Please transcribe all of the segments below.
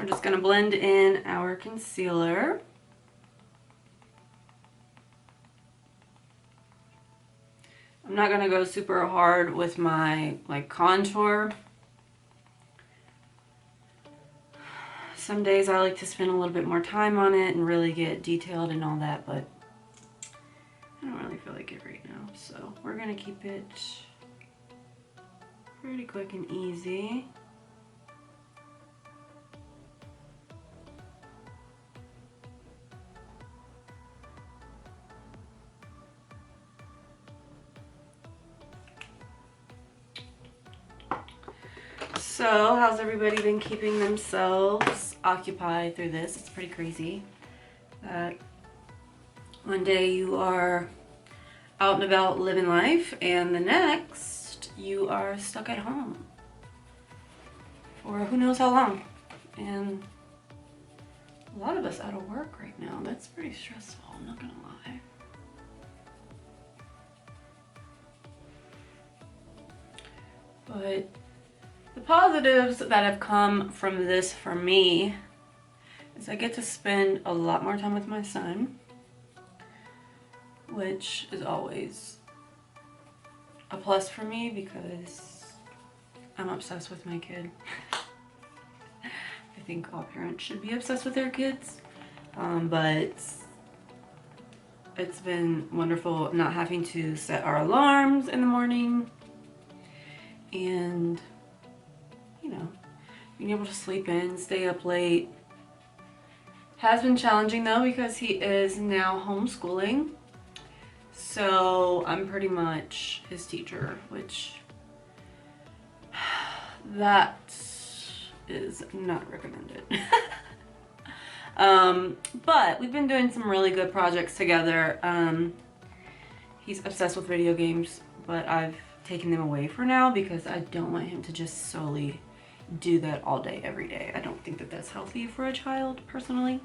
we're just going to blend in our concealer. I'm not going to go super hard with my like contour. Some days I like to spend a little bit more time on it and really get detailed and all that, but I don't really feel like it right now. So we're going to keep it pretty quick and easy. So, how's everybody been keeping themselves occupied through this? It's pretty crazy that one day you are out and about living life and the next you are stuck at home for who knows how long. And a lot of us out of work right now. That's pretty stressful, I'm not gonna lie. But the positives that have come from this for me is I get to spend a lot more time with my son, which is always a plus for me because I'm obsessed with my kid. I think all parents should be obsessed with their kids, but it's been wonderful not having to set our alarms in the morning and, you know, being able to sleep in, stay up late. Has been challenging though because he is now homeschooling. So I'm pretty much his teacher, which that is not recommended. But we've been doing some really good projects together. He's obsessed with video games, but I've taken them away for now because I don't want him to just solely do that all day, every day. I don't think that that's healthy for a child, personally.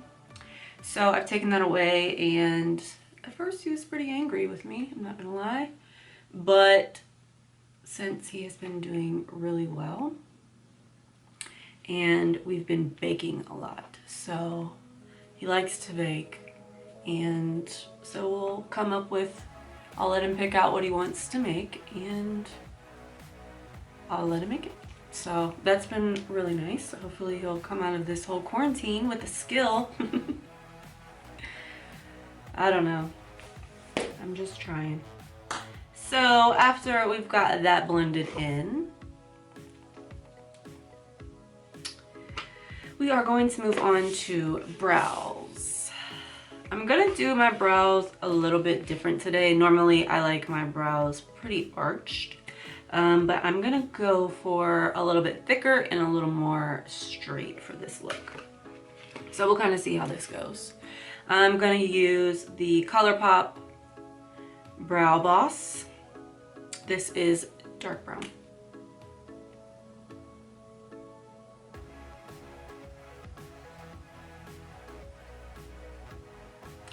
So I've taken that away, and at first he was pretty angry with me, I'm not gonna lie. But since he has been doing really well, and we've been baking a lot, so he likes to bake, and so we'll come up with, I'll let him pick out what he wants to make, and I'll let him make it. So that's been really nice. Hopefully he'll come out of this whole quarantine with a skill. I don't know. I'm just trying. So after we've got that blended in, we are going to move on to brows. I'm gonna do my brows a little bit different today. Normally I like my brows pretty arched, but I'm gonna go for a little bit thicker and a little more straight for this look. So we'll kind of see how this goes. I'm gonna use the ColourPop Brow Boss. This is dark brown.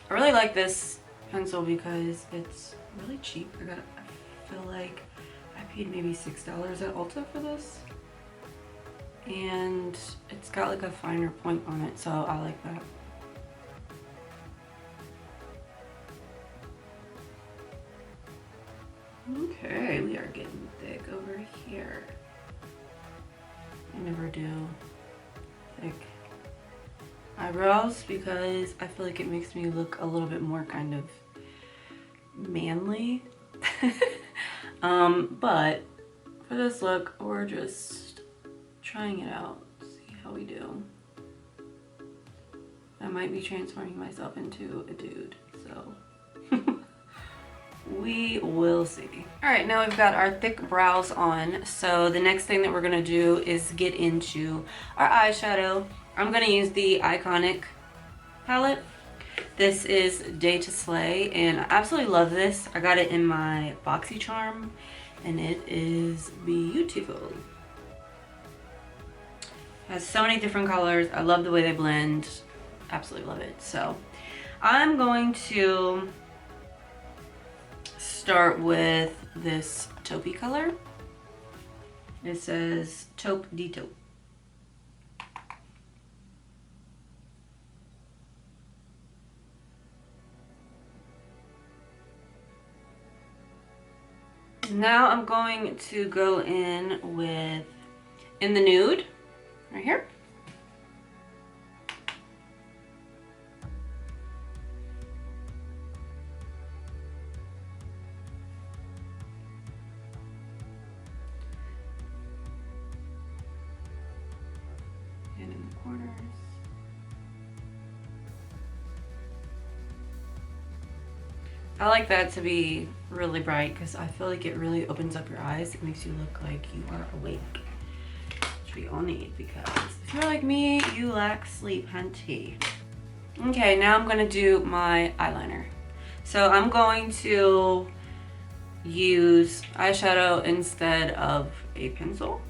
I really like this pencil because it's really cheap. I feel like I paid maybe $6 at Ulta for this. And it's got like a finer point on it, so I like that. Okay, we are getting thick over here. I never do thick eyebrows because I feel like it makes me look a little bit more kind of manly. But for this look, we're just trying it out, see how we do. I might be transforming myself into a dude, so we will see. All right, now we've got our thick brows on. So the next thing that we're gonna do is get into our eyeshadow. I'm gonna use the Iconic palette. This is Day to Slay, and I absolutely love this. I got it in my Foxy charm, and it is beautiful. It has so many different colors. I love the way they blend. Absolutely love it. So I'm going to start with this taupey color. It says Taupe de Taupe. now I'm going to go in with In the Nude, right here. And in the corners. I like that to be really bright because I feel like it really opens up your eyes. It makes you look like you are awake, which we all need because if you're like me, you lack sleep, hunty. Okay, now I'm gonna do my eyeliner. So I'm going to use eyeshadow instead of a pencil.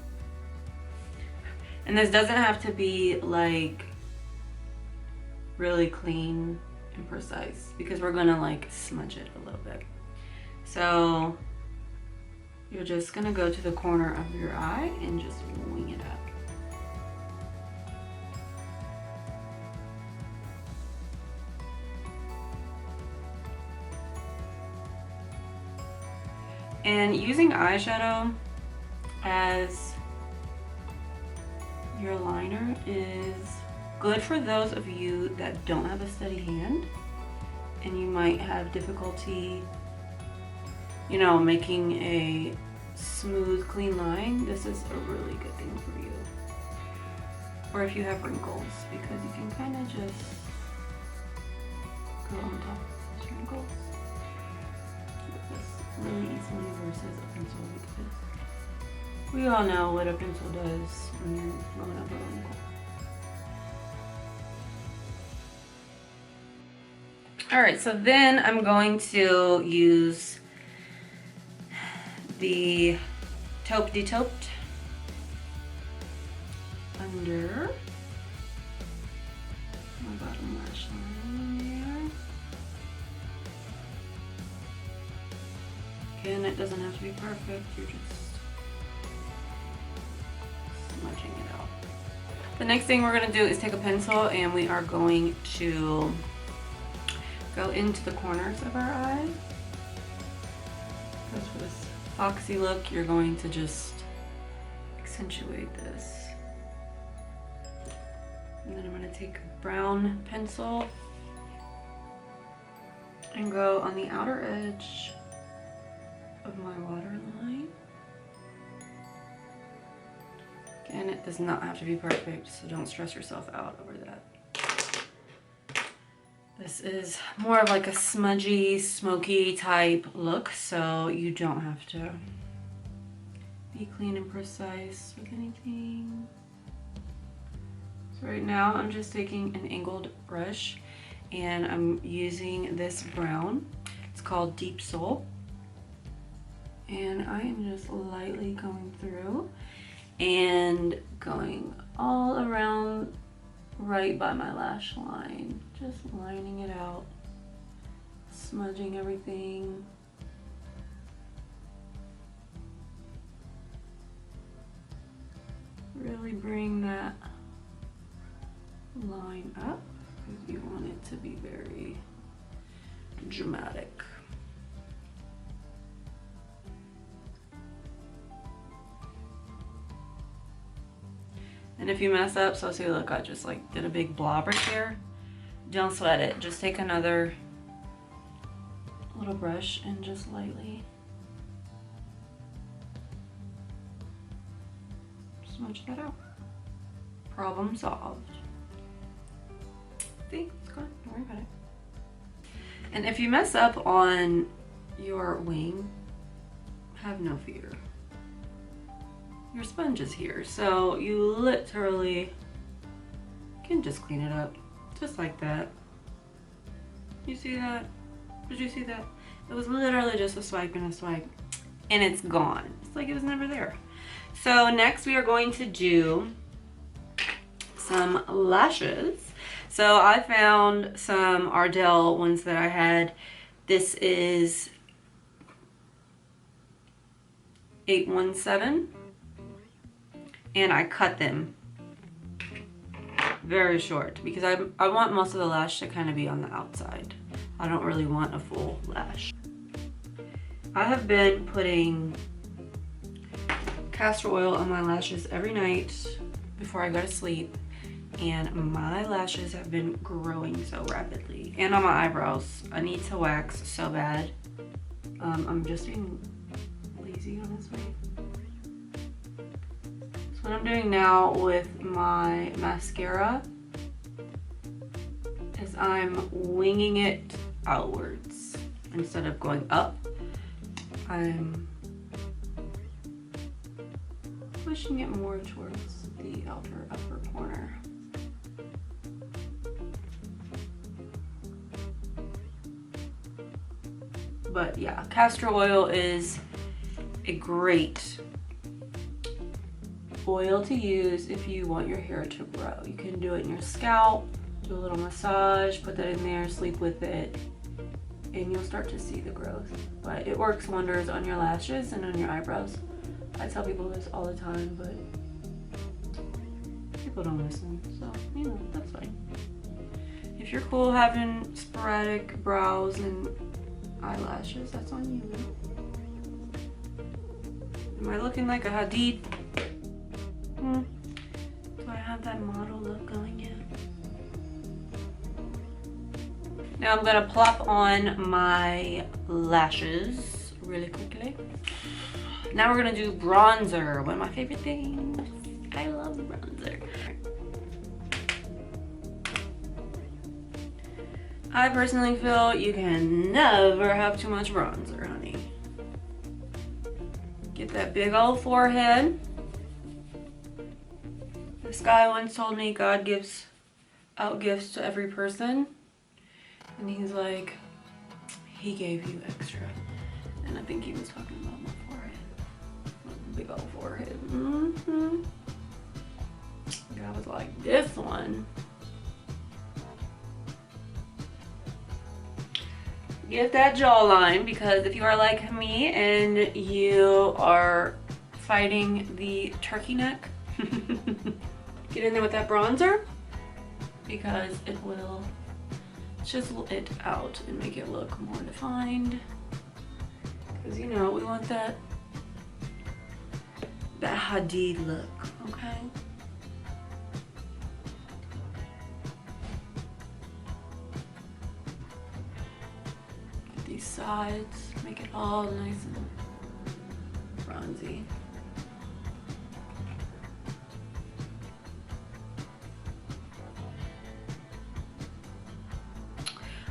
And this doesn't have to be like really clean and precise because we're gonna like smudge it a little bit. So you're just gonna go to the corner of your eye and just wing it up. And using eyeshadow as your liner is good for those of you that don't have a steady hand and you might have difficulty, you know, making a smooth, clean line. This is a really good thing for you. Or if you have wrinkles, because you can kind of just go on top of those wrinkles with this really easily versus a pencil, because we all know what a pencil does when you're going up a wrinkle. All right, so then I'm going to use the taupe de tauped under my bottom lash line there. Again, it doesn't have to be perfect, you're just smudging it out. The next thing we're gonna do is take a pencil and we are going to go into the corners of our eye. Because for this foxy look, you're going to just accentuate this. And then I'm going to take a brown pencil and go on the outer edge of my waterline. Again, it does not have to be perfect, so don't stress yourself out over that. This is more of like a smudgy, smoky type look, so you don't have to be clean and precise with anything. So right now I'm just taking an angled brush and I'm using this brown. It's called Deep Soul. And I am just lightly going through and going all around right by my lash line, just lining it out, smudging everything. Really bring that line up because you want it to be very dramatic. And if you mess up, so see, look, I just like did a big blob right there. Don't sweat it. Just take another little brush and just lightly smudge that out. Problem solved. See, it's gone. Don't worry about it. And if you mess up on your wing, have no fear. Your sponge is here, so you literally can just clean it up, just like that. You see that? Did you see that? It was literally just a swipe and a swipe, and it's gone. It's like it was never there. So next we are going to do some lashes. So I found some Ardell ones that I had. This is 817. And I cut them very short because I want most of the lash to kind of be on the outside. I don't really want a full lash. I have been putting castor oil on my lashes every night before I go to sleep, and my lashes have been growing so rapidly. And on my eyebrows, I need to wax so bad. I'm just being lazy, honestly. So what I'm doing now with my mascara is I'm winging it outwards. Instead of going up, I'm pushing it more towards the outer upper corner. But yeah, castor oil is a great oil to use if you want your hair to grow. You can do it in your scalp, do a little massage, put that in there, sleep with it, and you'll start to see the growth. But it works wonders on your lashes and on your eyebrows. I tell people this all the time, but people don't listen, so you know, that's fine. If you're cool having sporadic brows and eyelashes, that's on you. Am I looking like a Hadid? Do I have that model look going yet? Now I'm gonna plop on my lashes really quickly. Now we're gonna do bronzer, one of my favorite things. I love bronzer. I personally feel you can never have too much bronzer, honey. Get that big old forehead. This guy once told me God gives out gifts to every person. And he's like, he gave you extra. And I think he was talking about my forehead. My big old forehead. God was like, this one. Get that jawline, because if you are like me and you are fighting the turkey neck, get in there with that bronzer, because it will chisel it out and make it look more defined. Because you know, we want that Hadid look, okay? These sides, make it all nice and bronzy.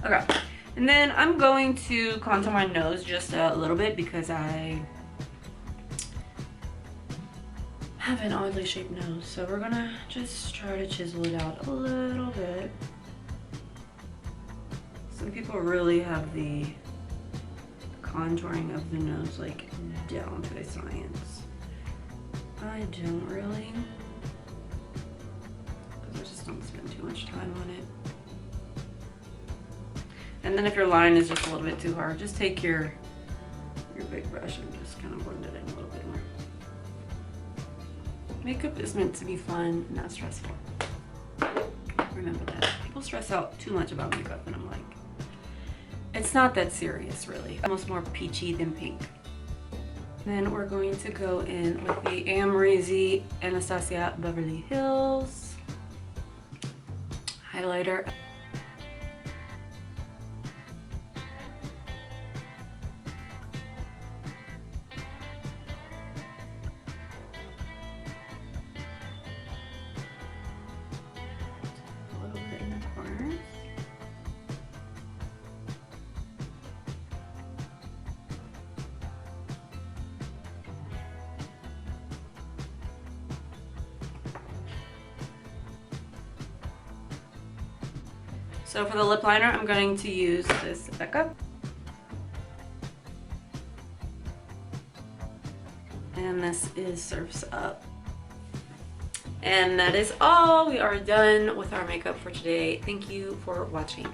Okay, and then I'm going to contour my nose just a little bit because I have an oddly shaped nose. So we're gonna just try to chisel it out a little bit. Some people really have the contouring of the nose like down to a science. I don't really, because I just don't spend too much time on it. And then if your line is just a little bit too hard, just take your big brush and just kind of blend it in a little bit more. Makeup is meant to be fun, not stressful. Remember that. People stress out too much about makeup, and I'm like, it's not that serious, really. Almost more peachy than pink. Then we're going to go in with the Amrezy Anastasia Beverly Hills highlighter. A little bit in the corners. So for the lip liner, I'm going to use this Becca. And this is Surf's Up. And that is all. We are done with our makeup for today. Thank you for watching.